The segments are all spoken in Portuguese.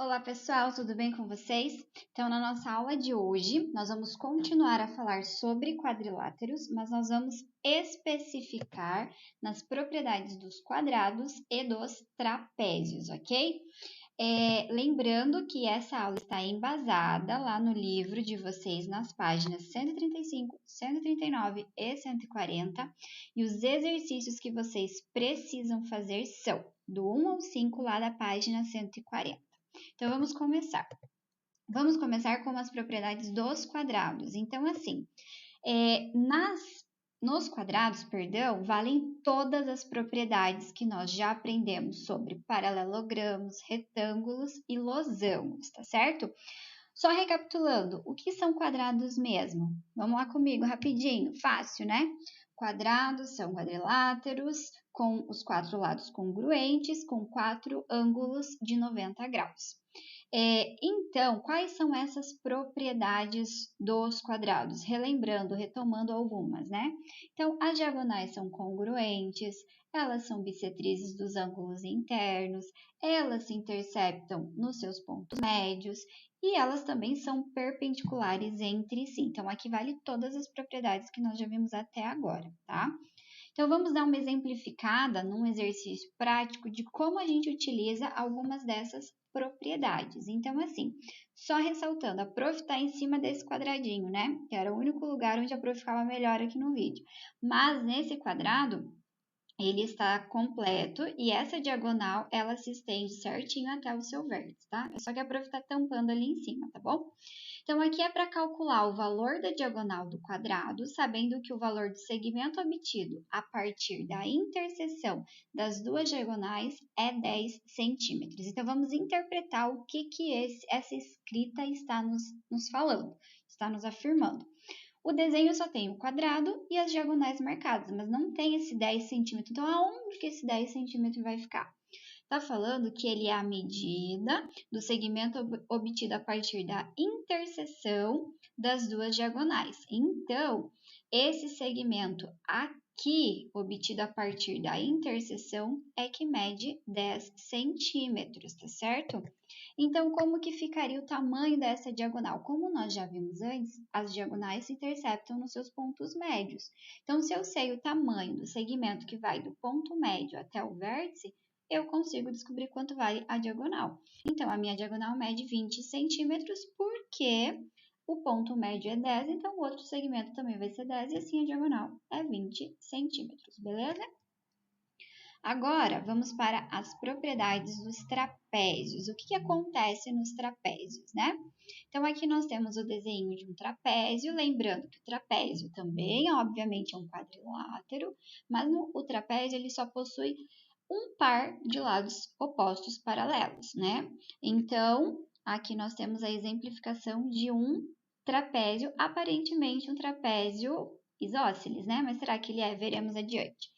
Olá pessoal, tudo bem com vocês? Então, na nossa aula de hoje, nós vamos continuar a falar sobre quadriláteros, mas nós vamos especificar nas propriedades dos quadrados e dos trapézios, ok? Lembrando que essa aula está embasada lá no livro de vocês nas páginas 135, 139 e 140, e os exercícios que vocês precisam fazer são do 1 ao 5 lá da página 140. Então, vamos começar. Vamos começar com as propriedades dos quadrados. Então, assim, nos quadrados, valem todas as propriedades que nós já aprendemos sobre paralelogramos, retângulos e losangos, tá certo? Só recapitulando, o que são quadrados mesmo? Vamos lá comigo, rapidinho, fácil, né? Quadrados são quadriláteros com os 4 lados congruentes, com 4 ângulos de 90 graus. Então, quais são essas propriedades dos quadrados? Relembrando, retomando algumas, né? Então, as diagonais são congruentes, elas são bissetrizes dos ângulos internos, elas se interceptam nos seus pontos médios e elas também são perpendiculares entre si. Então, aqui vale todas as propriedades que nós já vimos até agora, tá? Então, vamos dar uma exemplificada num exercício prático de como a gente utiliza algumas dessas propriedades. Então, assim, só ressaltando, a prof está em cima desse quadradinho, né? Que era o único lugar onde a prof ficava melhor aqui no vídeo. Mas, nesse quadrado, ele está completo e essa diagonal, ela se estende certinho até o seu vértice, tá? É só que a prof está tampando ali em cima, tá bom? Então, aqui é para calcular o valor da diagonal do quadrado, sabendo que o valor do segmento obtido a partir da interseção das duas diagonais é 10 centímetros. Então, vamos interpretar o que essa escrita está nos falando, está nos afirmando. O desenho só tem o quadrado e as diagonais marcadas, mas não tem esse 10 centímetros. Então, aonde que esse 10 centímetros vai ficar? Está falando que ele é a medida do segmento obtido a partir da interseção das duas diagonais. Então, esse segmento aqui, obtido a partir da interseção, é que mede 10 centímetros, tá certo? Então, como que ficaria o tamanho dessa diagonal? Como nós já vimos antes, as diagonais se interceptam nos seus pontos médios. Então, se eu sei o tamanho do segmento que vai do ponto médio até o vértice, eu consigo descobrir quanto vale a diagonal. Então, a minha diagonal mede 20 centímetros, porque o ponto médio é 10, então o outro segmento também vai ser 10, e assim a diagonal é 20 centímetros, beleza? Agora, vamos para as propriedades dos trapézios. O que acontece nos trapézios, né? Então, aqui nós temos o desenho de um trapézio, lembrando que o trapézio também, obviamente, é um quadrilátero, mas o trapézio ele só possui um par de lados opostos paralelos, né? Então, aqui nós temos a exemplificação de um trapézio, aparentemente um trapézio isósceles, né? Mas será que ele é? Veremos adiante.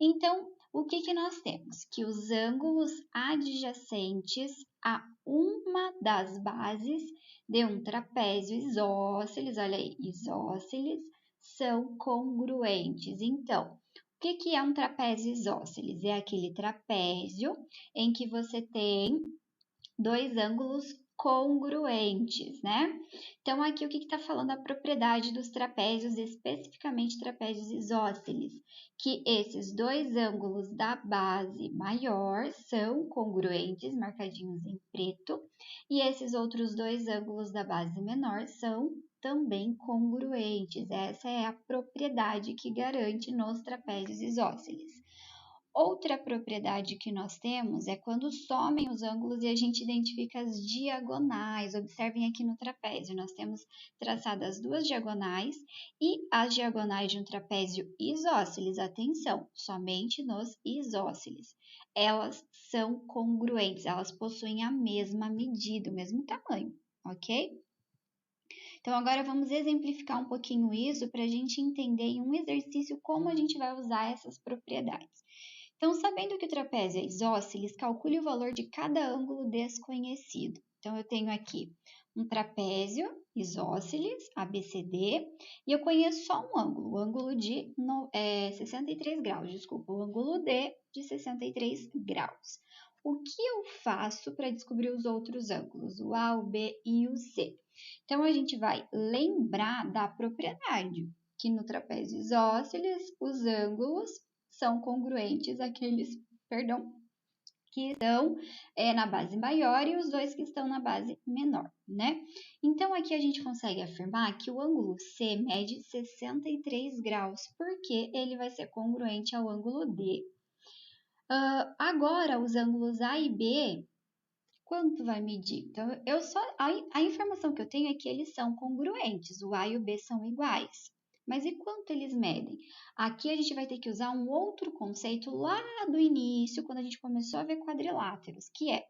Então, o que nós temos? Que os ângulos adjacentes a uma das bases de um trapézio isósceles, olha aí, isósceles, são congruentes. Então, o que é um trapézio isósceles? É aquele trapézio em que você tem dois ângulos congruentes, né? Então, aqui o que está falando a propriedade dos trapézios, especificamente trapézios isósceles, que esses dois ângulos da base maior são congruentes, marcadinhos em preto, e esses outros dois ângulos da base menor são também congruentes. Essa é a propriedade que garante nos trapézios isósceles. Outra propriedade que nós temos é quando somem os ângulos e a gente identifica as diagonais. Observem aqui no trapézio, nós temos traçadas duas diagonais e as diagonais de um trapézio isósceles, atenção, somente nos isósceles. Elas são congruentes, elas possuem a mesma medida, o mesmo tamanho, ok? Então, agora vamos exemplificar um pouquinho isso para a gente entender em um exercício como a gente vai usar essas propriedades. Então, sabendo que o trapézio é isósceles, calcule o valor de cada ângulo desconhecido. Então, eu tenho aqui um trapézio isósceles, ABCD, e eu conheço só um ângulo, o ângulo de 63 graus, desculpa, o ângulo D de 63 graus. O que eu faço para descobrir os outros ângulos, o A, o B e o C? Então, a gente vai lembrar da propriedade, que no trapézio isósceles, os ângulos são congruentes àqueles, que estão na base maior e os dois que estão na base menor, né? Então, aqui a gente consegue afirmar que o ângulo C mede 63 graus, porque ele vai ser congruente ao ângulo D. Agora, os ângulos A e B, quanto vai medir? Então, a informação que eu tenho é que eles são congruentes, o A e o B são iguais. Mas e quanto eles medem? Aqui a gente vai ter que usar um outro conceito lá do início, quando a gente começou a ver quadriláteros, que é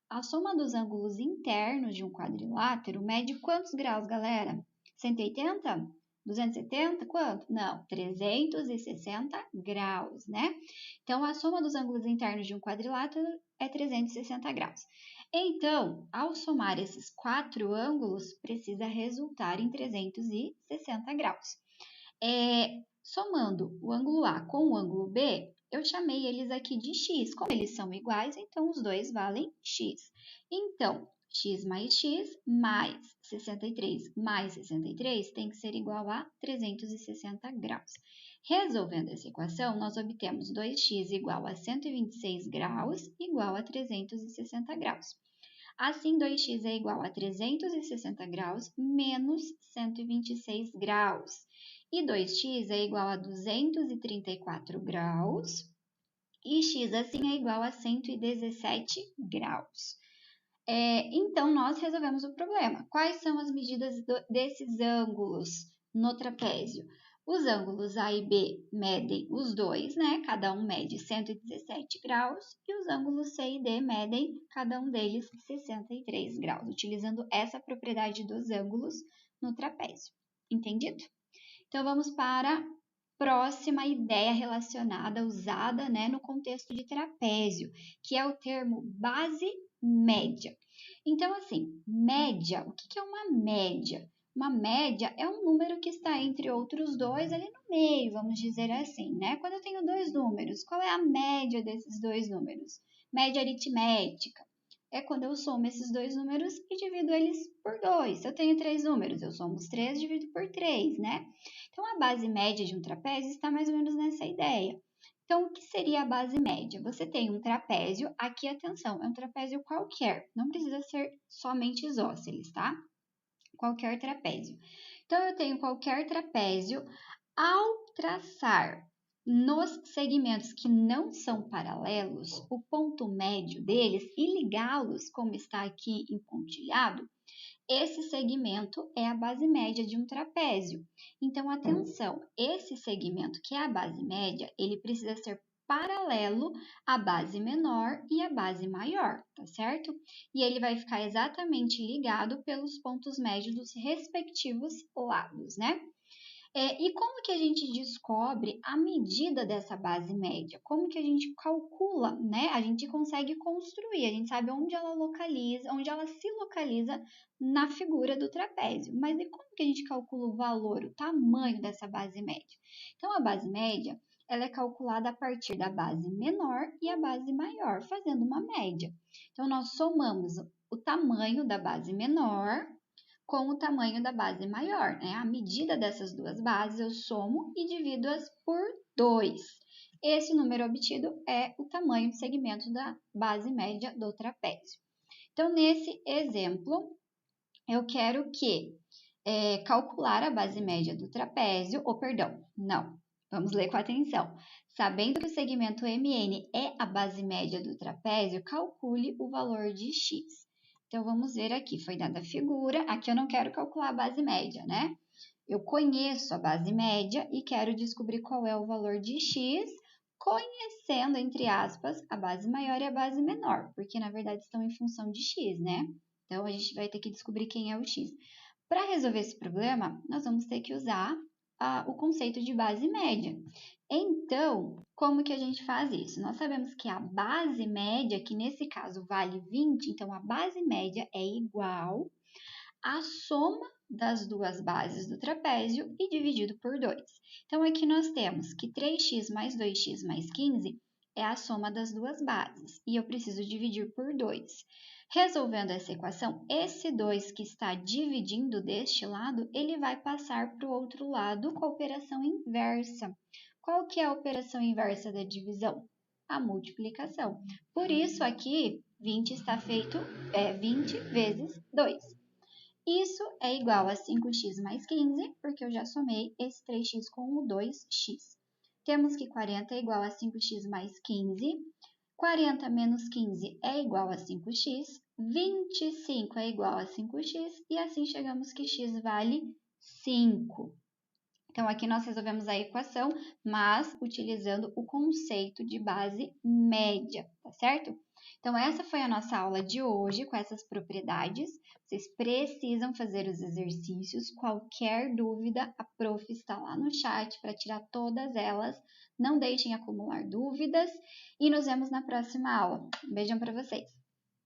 a soma dos ângulos internos de um quadrilátero mede quantos graus, galera? 180? 270? Quanto? Não, 360 graus, né? Então, a soma dos ângulos internos de um quadrilátero é 360 graus. Então, ao somar esses 4 ângulos, precisa resultar em 360 graus. Somando o ângulo A com o ângulo B, eu chamei eles aqui de x. Como eles são iguais, então os dois valem x. Então, x mais 63 mais 63 tem que ser igual a 360 graus. Resolvendo essa equação, nós obtemos 2x igual a 126 graus igual a 360 graus. Assim, 2x é igual a 360 graus menos 126 graus. E 2x é igual a 234 graus. E x, assim, é igual a 117 graus. Então, nós resolvemos o problema. Quais são as medidas desses ângulos no trapézio? Os ângulos A e B medem os dois, né? Cada um mede 117 graus. E os ângulos C e D medem, cada um deles, 63 graus, utilizando essa propriedade dos ângulos no trapézio. Entendido? Então, vamos para a próxima ideia relacionada, usada, né, no contexto de trapézio, que é o termo base média. Então, assim, média, o que é uma média? Uma média é um número que está entre outros dois ali no meio, vamos dizer assim, né? Quando eu tenho dois números, qual é a média desses dois números? Média aritmética. É quando eu somo esses dois números e divido eles por 2. Se eu tenho 3 números, eu somo os 3 e divido por 3, né? Então, a base média de um trapézio está mais ou menos nessa ideia. Então, o que seria a base média? Você tem um trapézio, aqui atenção, é um trapézio qualquer, não precisa ser somente isósceles, tá? Qualquer trapézio. Então, eu tenho qualquer trapézio, ao traçar nos segmentos que não são paralelos, o ponto médio deles e ligá-los, como está aqui em pontilhado, esse segmento é a base média de um trapézio. Então, atenção, esse segmento que é a base média, ele precisa ser paralelo à base menor e à base maior, tá certo? E ele vai ficar exatamente ligado pelos pontos médios dos respectivos lados, né? E como que a gente descobre a medida dessa base média? Como que a gente calcula, né? A gente consegue construir, a gente sabe onde ela localiza, onde ela se localiza na figura do trapézio. Mas e como que a gente calcula o valor, o tamanho dessa base média? Então, a base média, ela é calculada a partir da base menor e a base maior, fazendo uma média. Então, nós somamos o tamanho da base menor com o tamanho da base maior, né? A medida dessas duas bases eu somo e divido-as por 2. Esse número obtido é o tamanho de segmento da base média do trapézio. Então, nesse exemplo, eu quero calcular a base média do trapézio, vamos ler com atenção. Sabendo que o segmento MN é a base média do trapézio, calcule o valor de x. Então, vamos ver aqui, foi dada a figura. Aqui eu não quero calcular a base média, né? Eu conheço a base média e quero descobrir qual é o valor de x, conhecendo, entre aspas, a base maior e a base menor, porque, na verdade, estão em função de x, né? Então, a gente vai ter que descobrir quem é o x. Para resolver esse problema, nós vamos ter que usar o conceito de base média. Então, como que a gente faz isso? Nós sabemos que a base média, que nesse caso vale 20, então a base média é igual à soma das duas bases do trapézio e dividido por 2. Então, aqui nós temos que 3x mais 2x mais 15 é a soma das duas bases e eu preciso dividir por 2. Resolvendo essa equação, esse 2 que está dividindo deste lado, ele vai passar para o outro lado com a operação inversa. Qual que é a operação inversa da divisão? A multiplicação. Por isso, aqui, 20 está feito 20 vezes 2. Isso é igual a 5x mais 15, porque eu já somei esse 3x com o 2x. Temos que 40 é igual a 5x mais 15. 40 menos 15 é igual a 5x. 25 é igual a 5x. E assim chegamos que x vale 5. Então, aqui nós resolvemos a equação, mas utilizando o conceito de base média, tá certo? Então, essa foi a nossa aula de hoje com essas propriedades. Vocês precisam fazer os exercícios. Qualquer dúvida, a prof está lá no chat para tirar todas elas. Não deixem acumular dúvidas e nos vemos na próxima aula. Um beijão para vocês!